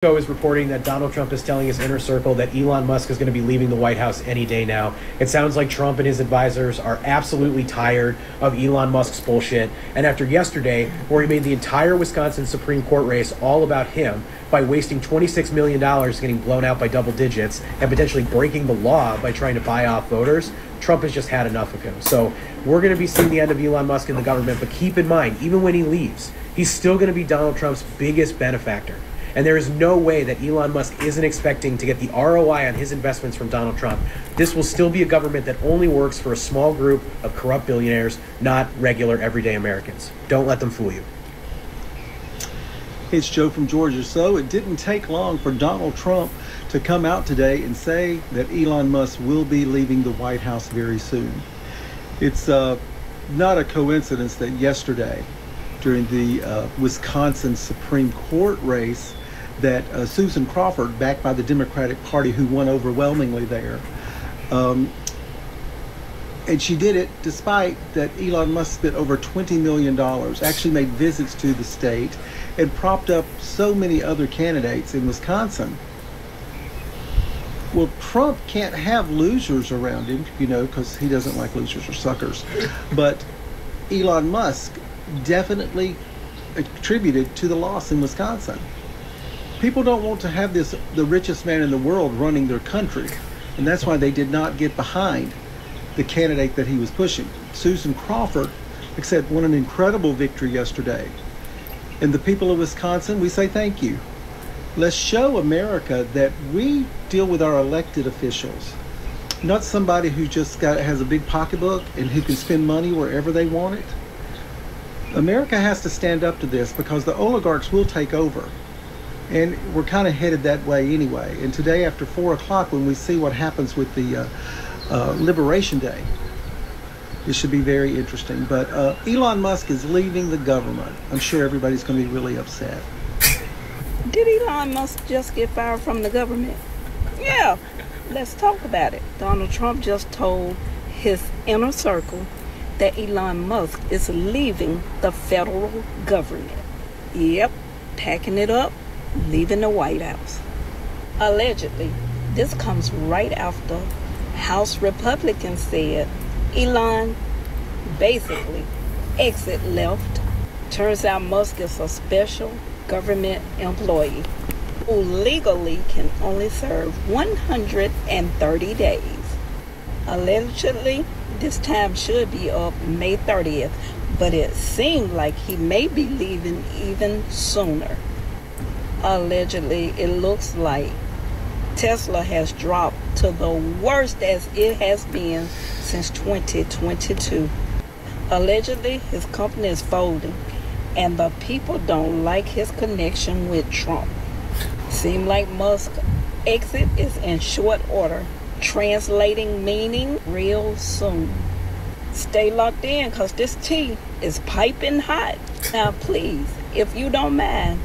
Is reporting that Donald Trump is telling his inner circle that Elon Musk is going to be leaving the White House any day now. It sounds like Trump and his advisors are absolutely tired of Elon Musk's bullshit. And after yesterday, where he made the entire Wisconsin Supreme Court race all about him by wasting $26 million getting blown out by double digits and potentially breaking the law by trying to buy off voters, Trump has just had enough of him. So we're going to be seeing the end of Elon Musk in the government. But keep in mind, even when he leaves, he's still going to be Donald Trump's biggest benefactor. And there is no way that Elon Musk isn't expecting to get the ROI on his investments from Donald Trump. This will still be a government that only works for a small group of corrupt billionaires, not regular everyday Americans. Don't let them fool you. It's Joe from Georgia. So it didn't take long for Donald Trump to come out today and say that Elon Musk will be leaving the White House very soon. It's not a coincidence that yesterday, during the Wisconsin Supreme Court race, that Susan Crawford, backed by the Democratic Party, who won overwhelmingly there, and she did it despite that Elon Musk spent over $20 million, actually made visits to the state, and propped up so many other candidates in Wisconsin. Well, Trump can't have losers around him, because he doesn't like losers or suckers. But Elon Musk definitely attributed to the loss in Wisconsin. People don't want to have the richest man in the world running their country, and that's why they did not get behind the candidate that he was pushing. Susan Crawford, like I said, won an incredible victory yesterday. And the people of Wisconsin, we say thank you. Let's show America that we deal with our elected officials, not somebody who just has a big pocketbook and who can spend money wherever they want it. America has to stand up to this, because the oligarchs will take over. And we're kind of headed that way anyway. And today after 4 o'clock, when we see what happens with the Liberation Day, it should be very interesting. But Elon Musk is leaving the government. I'm sure everybody's going to be really upset. Did Elon Musk just get fired from the government? Yeah, let's talk about it. Donald Trump just told his inner circle that Elon Musk is leaving the federal government. Yep, packing it up, leaving the White House. Allegedly, this comes right after House Republicans said Elon basically exit left. Turns out Musk is a special government employee who legally can only serve 130 days. Allegedly, this time should be up May 30th, but it seemed like he may be leaving even sooner. Allegedly, it looks like Tesla has dropped to the worst as it has been since 2022. Allegedly, his company is folding, and the people don't like his connection with Trump. Seems like Musk's exit is in short order, translating meaning real soon. Stay locked in, because this tea is piping hot. Now please, if you don't mind,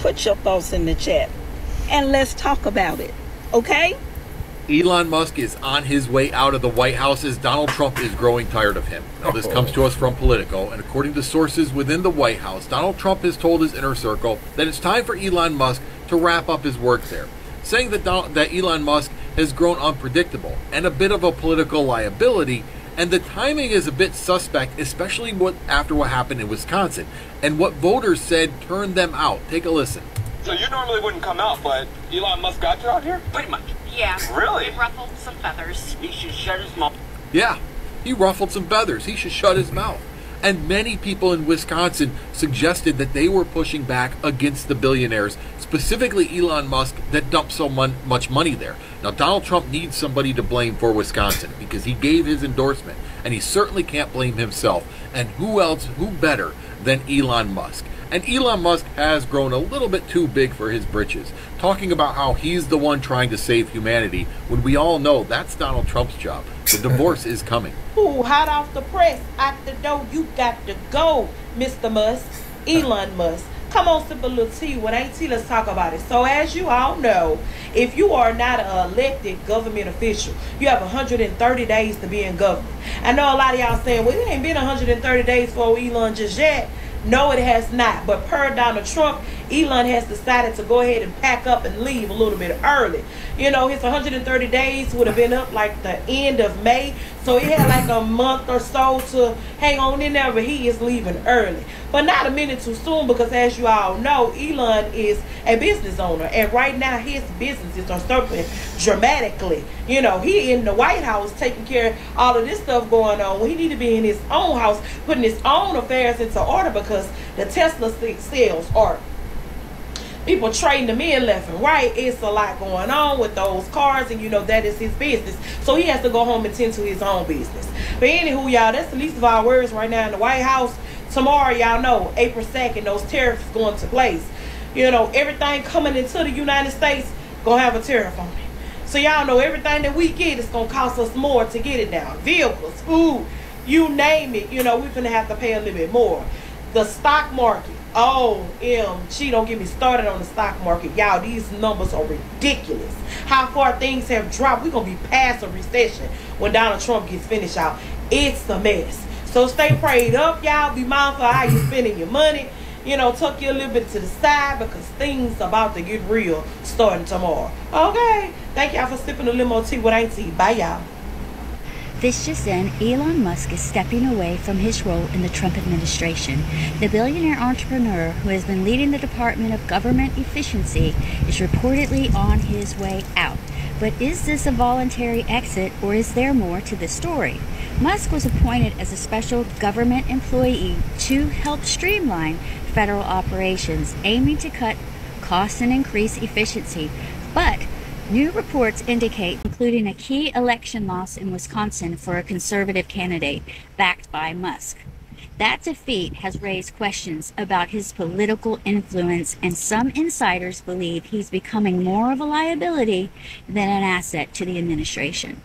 put your thoughts in the chat and let's talk about it, okay? Elon Musk is on his way out of the White House as Donald Trump is growing tired of him. Now, this comes to us from Politico, and according to sources within the White House, Donald Trump has told his inner circle that it's time for Elon Musk to wrap up his work there, saying that Elon Musk has grown unpredictable and a bit of a political liability, and the timing is a bit suspect, especially after what happened in Wisconsin and what voters said turned them out. Take a listen. So you normally wouldn't come out, but Elon Musk got you out here? Pretty much. Yeah. Really? He ruffled some feathers. He should shut his mouth. Yeah, he ruffled some feathers. He should shut his mouth. And many people in Wisconsin suggested that they were pushing back against the billionaires, specifically Elon Musk, that dumped so much money there. Now, Donald Trump needs somebody to blame for Wisconsin because he gave his endorsement, and he certainly can't blame himself. And who better than Elon Musk? And Elon Musk has grown a little bit too big for his britches, talking about how he's the one trying to save humanity, when we all know that's Donald Trump's job. The divorce is coming. Ooh, hot off the press, out the door, you got to go, Mr. Musk, Elon Musk. Come on, sip a little tea. When ain't tea, let's talk about it. So as you all know, if you are not an elected government official, you have 130 days to be in government. I know a lot of y'all saying, well, it ain't been 130 days for Elon just yet. No, it has not. But per Donald Trump, Elon has decided to go ahead and pack up and leave a little bit early. You know, his 130 days would have been up like the end of May, so he had like a month or so to hang on in there, but he is leaving early. But not a minute too soon, because as you all know, Elon is a business owner, and right now his businesses are surging dramatically. You know, he in the White House taking care of all of this stuff going on. Well, he need to be in his own house putting his own affairs into order, because the Tesla sales are, people trading them in left and right. It's a lot going on with those cars, and you know that is his business, so he has to go home and tend to his own business. But anywho, y'all, that's the least of our worries right now in the White House. Tomorrow, y'all know, April 2nd, those tariffs going to place. You know, everything coming into the United States gonna have a tariff on it. So y'all know everything that we get is gonna cost us more to get it down. Vehicles, food, you name it, you know, we're gonna have to pay a little bit more. The stock market, OMG, don't get me started on the stock market. Y'all, these numbers are ridiculous. How far things have dropped. We're gonna be past a recession when Donald Trump gets finished out. It's a mess. So stay prayed up, y'all. Be mindful of how you're spending your money. You know, tuck you a little bit to the side, because things about to get real starting tomorrow. Okay. Thank y'all for sipping a limo tea with Auntie. Bye, y'all. This just in, Elon Musk is stepping away from his role in the Trump administration. The billionaire entrepreneur, who has been leading the Department of Government Efficiency, is reportedly on his way out. But is this a voluntary exit, or is there more to this story? Musk was appointed as a special government employee to help streamline federal operations, aiming to cut costs and increase efficiency. But new reports indicate, including a key election loss in Wisconsin for a conservative candidate backed by Musk. That defeat has raised questions about his political influence, and some insiders believe he's becoming more of a liability than an asset to the administration.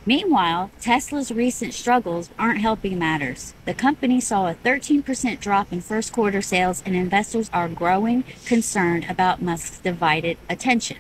Meanwhile, Tesla's recent struggles aren't helping matters. The company saw a 13% drop in first quarter sales, and investors are growing concerned about Musk's divided attention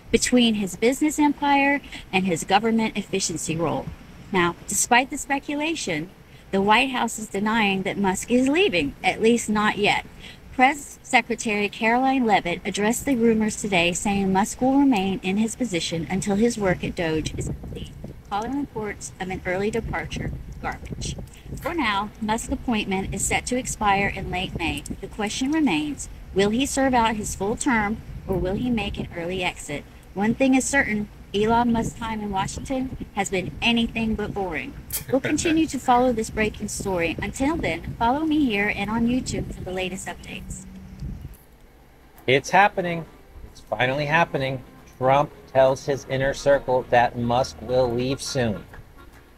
between his business empire and his government efficiency role. Now, despite the speculation, the White House is denying that Musk is leaving, at least not yet. Press Secretary Caroline Leavitt addressed the rumors today, saying Musk will remain in his position until his work at Doge is complete, calling reports of an early departure garbage. For now, Musk's appointment is set to expire in late May. The question remains, will he serve out his full term, or will he make an early exit? One thing is certain, Elon Musk's time in Washington has been anything but boring. We'll continue to follow this breaking story. Until then, follow me here and on YouTube for the latest updates. It's happening. It's finally happening. Trump tells his inner circle that Musk will leave soon.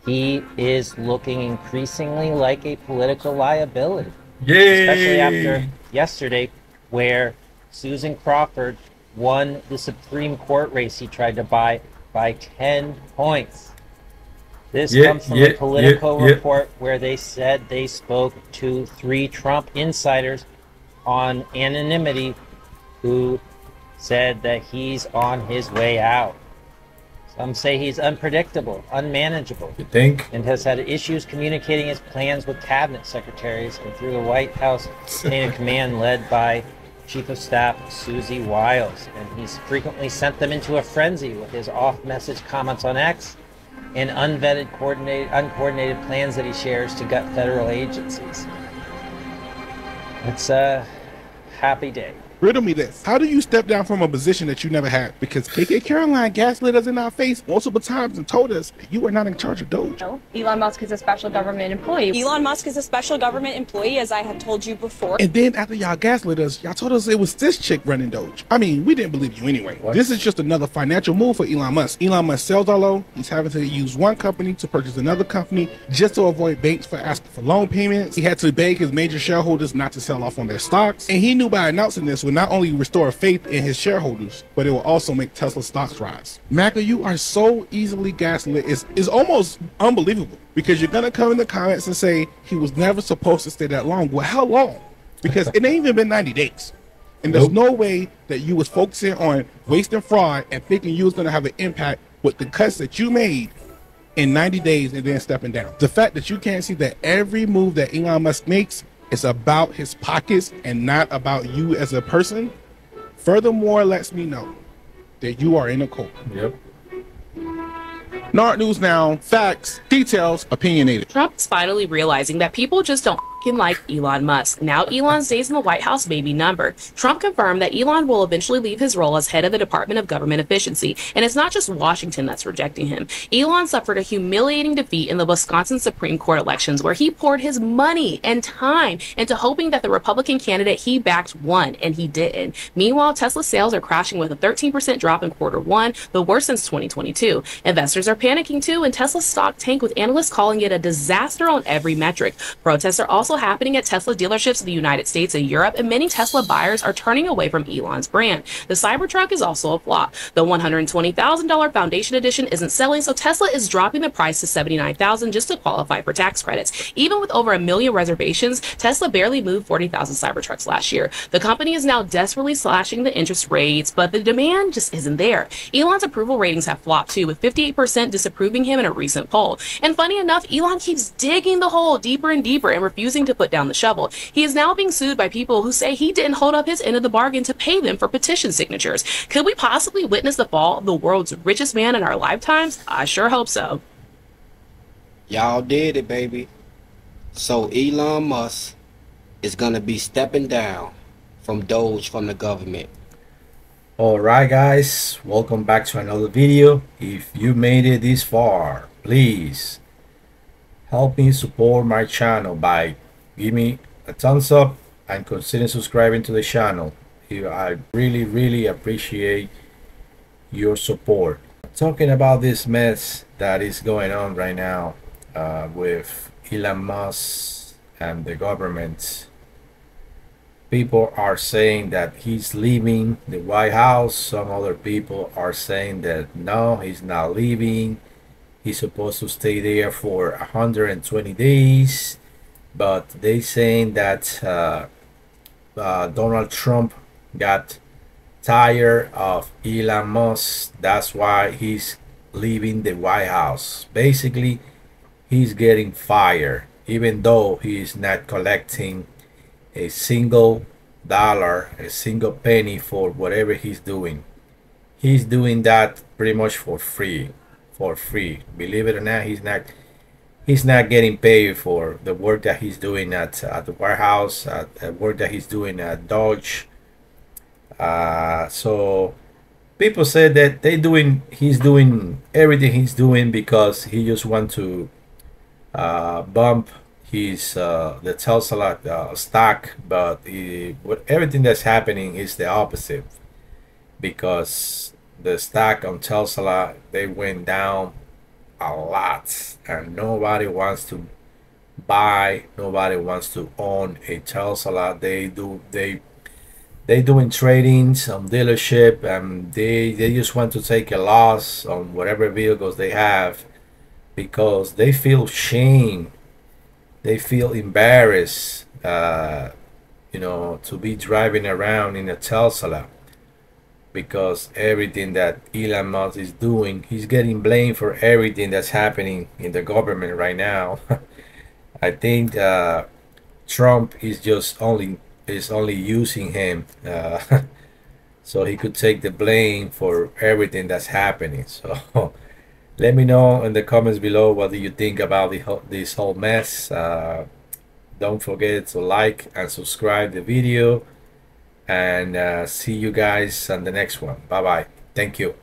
He is looking increasingly like a political liability. Yay! Especially after yesterday, where Susan Crawford won the Supreme Court race he tried to buy by 10 points. This comes from a Politico report where they said they spoke to 3 Trump insiders on anonymity who said that he's on his way out. Some say he's unpredictable, unmanageable, you think? And has had issues communicating his plans with cabinet secretaries and through the White House chain of command led by Chief of Staff Susie Wiles, and he's frequently sent them into a frenzy with his off-message comments on X and unvetted, uncoordinated plans that he shares to gut federal agencies. It's a happy day. Riddle me this. How do you step down from a position that you never had? Because KK Caroline gaslit us in our face multiple times and told us that you are not in charge of Doge. No, Elon Musk is a special government employee. Elon Musk is a special government employee, as I have told you before. And then after y'all gaslit us, y'all told us it was this chick running Doge. I mean, we didn't believe you anyway. What? This is just another financial move for Elon Musk. Elon Musk sales are low. He's having to use one company to purchase another company just to avoid banks for asking for loan payments. He had to beg his major shareholders not to sell off on their stocks. And he knew by announcing this would not only restore faith in his shareholders, but it will also make Tesla stocks rise. MAGA, you are so easily gaslit. It's almost unbelievable, because you're gonna come in the comments and say he was never supposed to stay that long. Well, how long? Because it ain't even been 90 days. And there's no way that you was focusing on waste and fraud and thinking you was gonna have an impact with the cuts that you made in 90 days and then stepping down. The fact that you can't see that every move that Elon Musk makes It's about his pockets and not about you as a person. Furthermore, lets me know that you are in a cult. Yep. Nard News Now, facts, details, opinionated. Trump's finally realizing that people just don't like Elon Musk. Now Elon's days in the White House may be numbered. Trump confirmed that Elon will eventually leave his role as head of the Department of Government Efficiency, and it's not just Washington that's rejecting him. Elon suffered a humiliating defeat in the Wisconsin Supreme Court elections, where he poured his money and time into hoping that the Republican candidate he backed won, and he didn't. Meanwhile, Tesla sales are crashing with a 13% drop in Q1, the worst since 2022. Investors are panicking too, and Tesla's stock tanked, with analysts calling it a disaster on every metric. Protests are also happening at Tesla dealerships in the United States and Europe, and many Tesla buyers are turning away from Elon's brand. The Cybertruck is also a flop. The $120,000 Foundation Edition isn't selling, so Tesla is dropping the price to $79,000 just to qualify for tax credits. Even with over 1 million reservations, Tesla barely moved 40,000 Cybertrucks last year. The company is now desperately slashing the interest rates, but the demand just isn't there. Elon's approval ratings have flopped too, with 58% disapproving him in a recent poll. And funny enough, Elon keeps digging the hole deeper and deeper and refusing to put down the shovel. He is now being sued by people who say he didn't hold up his end of the bargain to pay them for petition signatures. Could we possibly witness the fall of the world's richest man in our lifetimes? I sure hope so. Y'all did it, baby. So Elon Musk is gonna be stepping down from Doge from the government. Alright guys, welcome back to another video. If you made it this far, please help me support my channel by give me a thumbs up and consider subscribing to the channel. I really appreciate your support. Talking about this mess that is going on right now with Elon Musk and the government. People are saying that he's leaving the White House. Some other people are saying that no, he's not leaving. He's supposed to stay there for 120 days. But they saying that Donald Trump got tired of Elon Musk. That's why he's leaving the White House. Basically, he's getting fired, even though he's not collecting a single dollar, a single penny for whatever he's doing. He's doing that pretty much for free. Believe it or not, he's not getting paid for the work that he's doing at the White House, the work that he's doing at Dodge. So people say that he's doing everything he's doing because he just want to bump his the Tesla stock, but everything that's happening is the opposite, because the stock on Tesla, they went down a lot, and nobody wants to buy, nobody wants to own a Tesla. They doing tradings on dealership, and they just want to take a loss on whatever vehicles they have, because they feel shame, they feel embarrassed, you know, to be driving around in a Tesla, because everything that Elon Musk is doing, he's getting blamed for everything that's happening in the government right now. I think Trump is just only using him so he could take the blame for everything that's happening. So let me know in the comments below, what do you think about this whole mess. Don't forget to like and subscribe the video, and see you guys on the next one. Bye bye. Thank you.